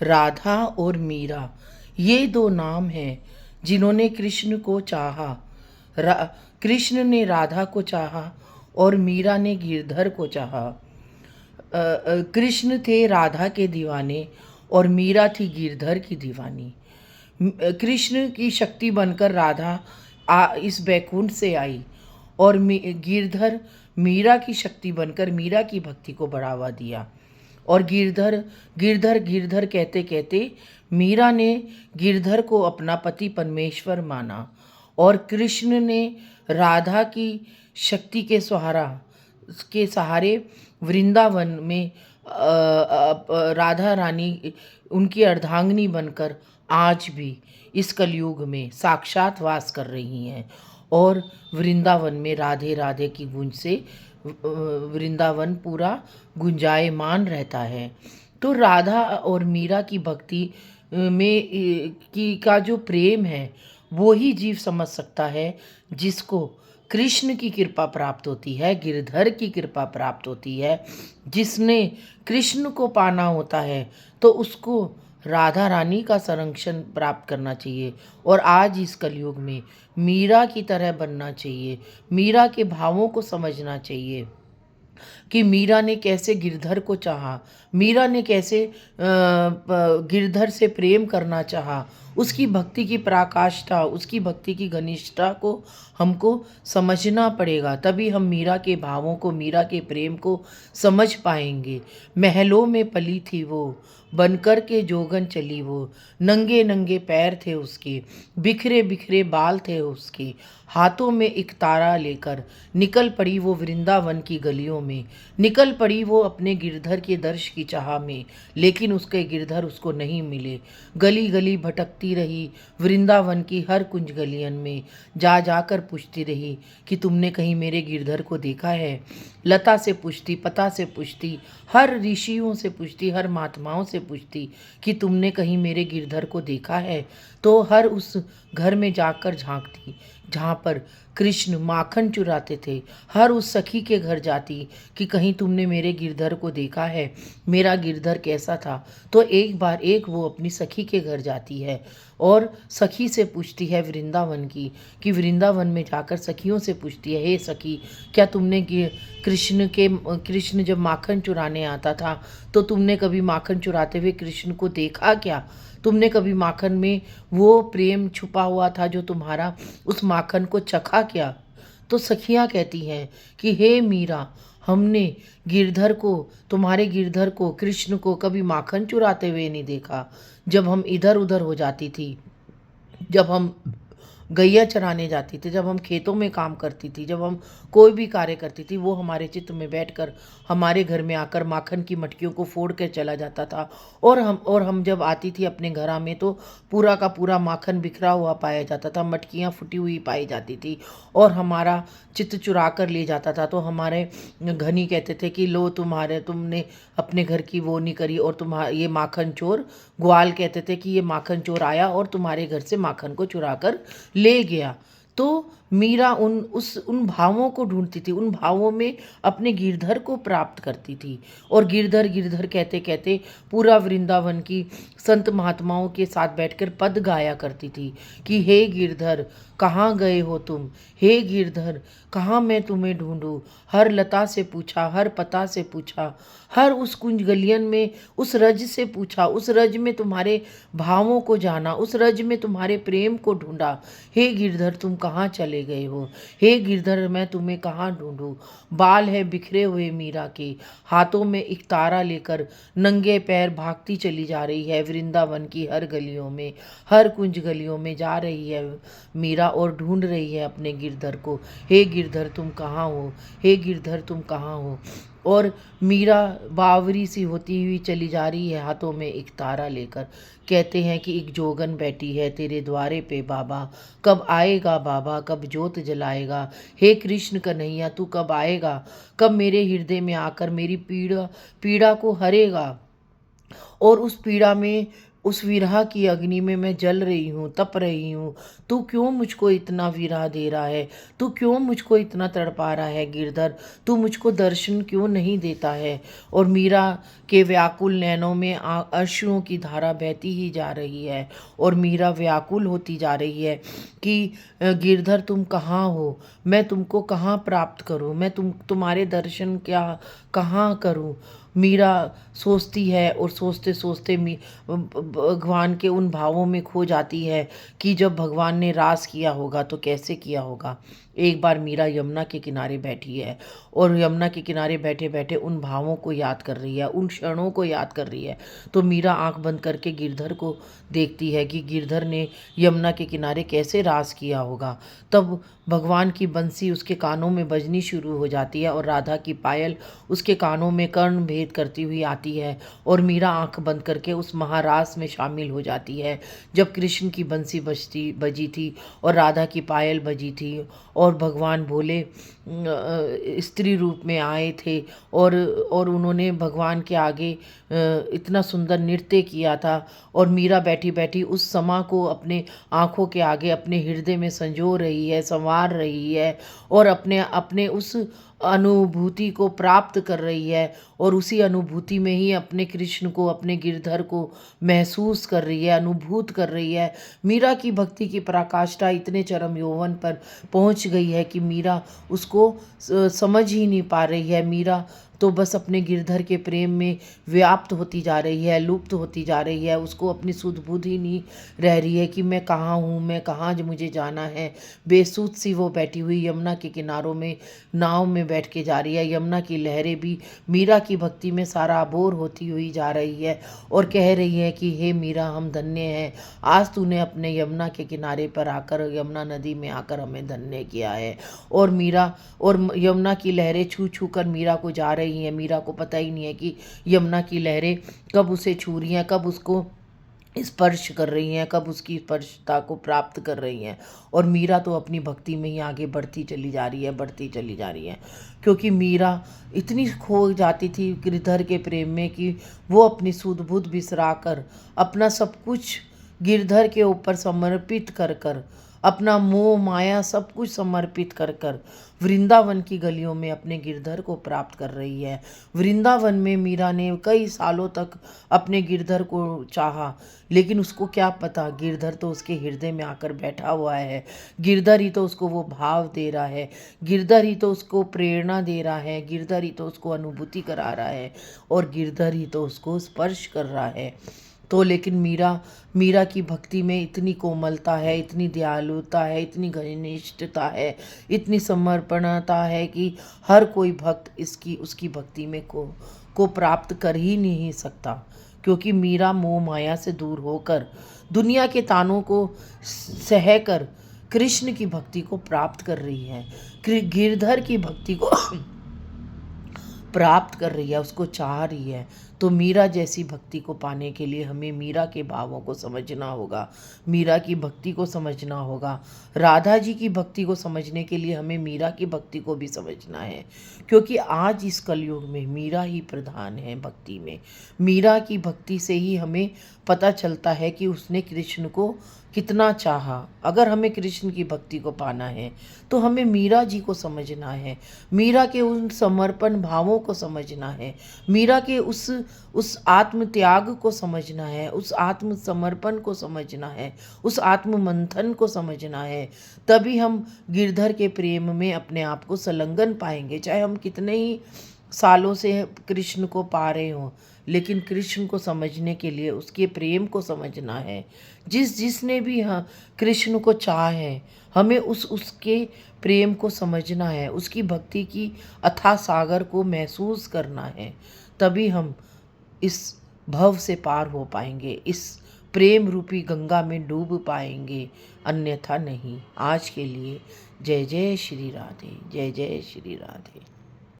राधा और मीरा, ये दो नाम हैं जिन्होंने कृष्ण को चाहा। कृष्ण ने राधा को चाहा और मीरा ने गिरधर को चाहा। कृष्ण थे राधा के दीवाने और मीरा थी गिरधर की दीवानी। कृष्ण की शक्ति बनकर राधा इस बैकुंठ से आई और गिरधर मीरा की शक्ति बनकर मीरा की भक्ति को बढ़ावा दिया। और गिरधर गिरधर गिरधर कहते कहते मीरा ने गिरधर को अपना पति परमेश्वर माना और कृष्ण ने राधा की शक्ति के सहारे वृंदावन में राधा रानी उनकी अर्धांगिनी बनकर आज भी इस कलयुग में साक्षात वास कर रही हैं। और वृंदावन में राधे राधे की गूंज से वृंदावन पूरा गुंजायमान रहता है। तो राधा और मीरा की भक्ति का जो प्रेम है वो ही जीव समझ सकता है, जिसको कृष्ण की कृपा प्राप्त होती है, गिरधर की कृपा प्राप्त होती है। जिसने कृष्ण को पाना होता है तो उसको राधा रानी का संरक्षण प्राप्त करना चाहिए और आज इस कलयुग में मीरा की तरह बनना चाहिए, मीरा के भावों को समझना चाहिए कि मीरा ने कैसे गिरधर को चाहा, मीरा ने कैसे गिरधर से प्रेम करना चाहा। उसकी भक्ति की पराकाष्ठा, उसकी भक्ति की घनिष्ठता को हमको समझना पड़ेगा, तभी हम मीरा के भावों को, मीरा के प्रेम को समझ पाएंगे। महलों में पली थी वो, बनकर के जोगन चली वो, नंगे नंगे पैर थे उसके, बिखरे बिखरे बाल थे उसके, हाथों में एक तारा लेकर निकल पड़ी वो वृंदावन की गलियों में, निकल पड़ी वो अपने गिरधर के दर्श की चाह में, लेकिन उसके गिरधर उसको नहीं मिले। गली गली भटकती रही, वृंदावन की हर कुंज गलियन में जा जाकर पूछती रही कि तुमने कहीं मेरे गिरधर को देखा है। लता से पूछती, पता से पूछती, हर ऋषियों से पूछती, हर महात्माओं से पूछती कि तुमने कहीं मेरे गिरधर को देखा है। तो हर उस घर में जाकर झांकती जहाँ पर कृष्ण माखन चुराते थे, हर उस सखी के घर जाती कि कहीं तुमने मेरे गिरधर को देखा है, मेरा गिरधर कैसा था। तो एक बार वो अपनी सखी के घर जाती है और सखी से पूछती है वृंदावन की, कि वृंदावन में जाकर सखियों से पूछती है, हे सखी, क्या तुमने कृष्ण जब माखन चुराने आता था तो तुमने कभी माखन चुराते हुए कृष्ण को देखा क्या? तुमने कभी माखन में वो प्रेम छुपा हुआ था जो तुम्हारा, उस माखन को चखा क्या? तो सखियां कहती हैं कि हे मीरा, हमने तुम्हारे गिरधर को, कृष्ण को कभी माखन चुराते हुए नहीं देखा। जब हम इधर उधर हो जाती थी, जब हम गैया चराने जाती थी, जब हम खेतों में काम करती थी, जब हम कोई भी कार्य करती थी, वो हमारे चित्त में बैठकर हमारे घर में आकर माखन की मटकियों को फोड़ कर चला जाता था। और हम जब आती थी अपने घर में तो पूरा का पूरा माखन बिखरा हुआ पाया जाता था, मटकियाँ फुटी हुई पाई जाती थी और हमारा चित्त चुरा कर ले जाता था। तो हमारे घनी कहते थे कि लो, तुमने अपने घर की वो नहीं करी और ये माखन चोर, ग्वाल कहते थे कि ये माखन चोर आया और तुम्हारे घर से माखन को चुरा कर ले गया। तो मीरा उन भावों को ढूंढती थी, उन भावों में अपने गिरधर को प्राप्त करती थी और गिरधर गिरधर कहते कहते पूरा वृंदावन की संत महात्माओं के साथ बैठकर पद गाया करती थी कि हे गिरधर, कहाँ गए हो तुम? हे गिरधर, कहाँ मैं तुम्हें ढूंढूं? हर लता से पूछा, हर पता से पूछा, हर उस कुंज गलियन में उस रज से पूछा, उस रज में तुम्हारे भावों को जाना, उस रज में तुम्हारे प्रेम को ढूंढा। हे गिरधर, तुम कहाँ चले गए हो? हे गिरधर, मैं तुम्हें कहाँ ढूंढूं? बाल है बिखरे हुए मीरा के, हाथों में एक तारा लेकर नंगे पैर भागती चली जा रही है वृंदावन की हर गलियों में, हर कुंज गलियों में जा रही है मीरा और ढूंढ रही है अपने गिरधर को। हे गिरधर, तुम कहाँ हो? हे गिरधर, तुम कहाँ हो? और मीरा बावरी सी होती हुई चली जा रही है हाथों में एक तारा लेकर। कहते हैं कि एक जोगन बैठी है तेरे द्वारे पे बाबा, कब आएगा बाबा, कब जोत जलाएगा? हे कृष्ण कन्हैया, तू कब आएगा? कब मेरे हृदय में आकर मेरी पीड़ा को हरेगा और उस पीड़ा में उस विरह की अग्नि में मैं जल रही हूँ, तप रही हूँ। तू क्यों मुझको इतना विरह दे रहा है? तू क्यों मुझको इतना तड़पा रहा है गिरधर? तू मुझको दर्शन क्यों नहीं देता है? और मीरा के व्याकुल नैनों में अश्रुओं की धारा बहती ही जा रही है और मीरा व्याकुल होती जा रही है कि गिरधर तुम कहाँ हो? मैं तुमको कहाँ प्राप्त करूँ? मैं तुम्हारे दर्शन क्या कहाँ करूँ? मीरा सोचती है और सोचते सोचते भगवान के उन भावों में खो जाती है कि जब भगवान ने रास किया होगा तो कैसे किया होगा। एक बार मीरा यमुना के किनारे बैठी है और यमुना के किनारे बैठे बैठे उन भावों को याद कर रही है, उन क्षणों को याद कर रही है। तो मीरा आंख बंद करके गिरधर को देखती है कि गिरधर ने यमुना के किनारे कैसे रास किया होगा। तब भगवान की बंसी उसके कानों में बजनी शुरू हो जाती है और राधा की पायल उसके कानों में कर्ण भेद करती हुई आती है और मीरा आंख बंद करके उस महारास में शामिल हो जाती है जब कृष्ण की बंसी बजी थी और राधा की पायल बजी थी और भगवान भोले स्त्री रूप में आए थे और उन्होंने भगवान के आगे इतना सुंदर नृत्य किया था और मीरा बैठी बैठी उस समा को अपने आँखों के आगे अपने हृदय में संजो रही है, संवार रही है और अपने अपने उस अनुभूति को प्राप्त कर रही है और उसी अनुभूति में ही अपने कृष्ण को, अपने गिरधर को महसूस कर रही है, अनुभूत कर रही है। मीरा की भक्ति की पराकाष्ठा इतने चरम यौवन पर पहुंच गई है कि मीरा उसको समझ ही नहीं पा रही है। मीरा तो बस अपने गिरधर के प्रेम में व्याप्त होती जा रही है, लुप्त होती जा रही है। उसको अपनी सुध बुध ही नहीं रह रही है कि मैं कहाँ हूँ, मैं कहाँ मुझे जाना है। बेसुध सी वो बैठी हुई यमुना के किनारों में नाव में बैठ के जा रही है। यमुना की लहरें भी मीरा की भक्ति में सराबोर होती हुई जा रही है और कह रही है कि हे मीरा, हम धन्य हैं, आज तूने अपने यमुना के किनारे पर आकर, यमुना नदी में आकर हमें धन्य किया है। और मीरा और यमुना की लहरें छू छू कर मीरा को जा रही हैं। मीरा को पता ही नहीं है कि यमुना की लहरें कब उसे छू रही हैं, कब उसको स्पर्श कर रही हैं, कब उसकी स्पर्शता को प्राप्त कर रही हैं। और मीरा तो अपनी भक्ति में ही आगे बढ़ती चली जा रही है, बढ़ती चली जा रही है, क्योंकि मीरा इतनी खो जाती थी गिरधर के प्रेम में कि वो अपनी सुध बुध बिसरा कर, अपना सब कुछ गिरधर के ऊपर समर्पित कर कर, अपना मोह माया सब कुछ समर्पित कर कर वृंदावन की गलियों में अपने गिरधर को प्राप्त कर रही है। वृंदावन में मीरा ने कई सालों तक अपने गिरधर को चाहा, लेकिन उसको क्या पता गिरधर तो उसके हृदय में आकर बैठा हुआ है। गिरधर ही तो उसको वो भाव दे रहा है, गिरधर ही तो उसको प्रेरणा दे रहा है, गिरधर ही तो उसको अनुभूति करा रहा है और गिरधर ही तो उसको स्पर्श कर रहा है। तो लेकिन मीरा की भक्ति में इतनी कोमलता है, इतनी दयालुता है, इतनी घनिष्ठता है, इतनी समर्पणता है कि हर कोई भक्त इसकी उसकी भक्ति में को प्राप्त कर ही नहीं सकता, क्योंकि मीरा मोह माया से दूर होकर, दुनिया के तानों को सहकर कृष्ण की भक्ति को प्राप्त कर रही है, गिरधर की भक्ति को प्राप्त कर रही है, उसको चाह रही है। तो मीरा जैसी भक्ति को पाने के लिए हमें मीरा के भावों को समझना होगा, मीरा की भक्ति को समझना होगा। राधा जी की भक्ति को समझने के लिए हमें मीरा की भक्ति को भी समझना है, क्योंकि आज इस कलयुग में मीरा ही प्रधान है भक्ति में। मीरा की भक्ति से ही हमें पता चलता है कि उसने कृष्ण को कितना चाहा। अगर हमें कृष्ण की भक्ति को पाना है तो हमें मीरा जी को समझना है, मीरा के उन समर्पण भावों को समझना है, मीरा के उस आत्म त्याग को समझना है, उस आत्म समर्पण को समझना है, उस आत्म मंथन को समझना है। तभी हम गिरधर के प्रेम में अपने आप को संलग्न पाएंगे। चाहे हम कितने ही सालों से कृष्ण को पा रहे हों, लेकिन कृष्ण को समझने के लिए उसके प्रेम को समझना है। जिसने भी हाँ कृष्ण को चाहा है, हमें उसके प्रेम को समझना है, उसकी भक्ति की अथाह सागर को महसूस करना है। तभी हम इस भव से पार हो पाएंगे, इस प्रेम रूपी गंगा में डूब पाएंगे, अन्यथा नहीं। आज के लिए जय जय श्री राधे, जय जय श्री राधे।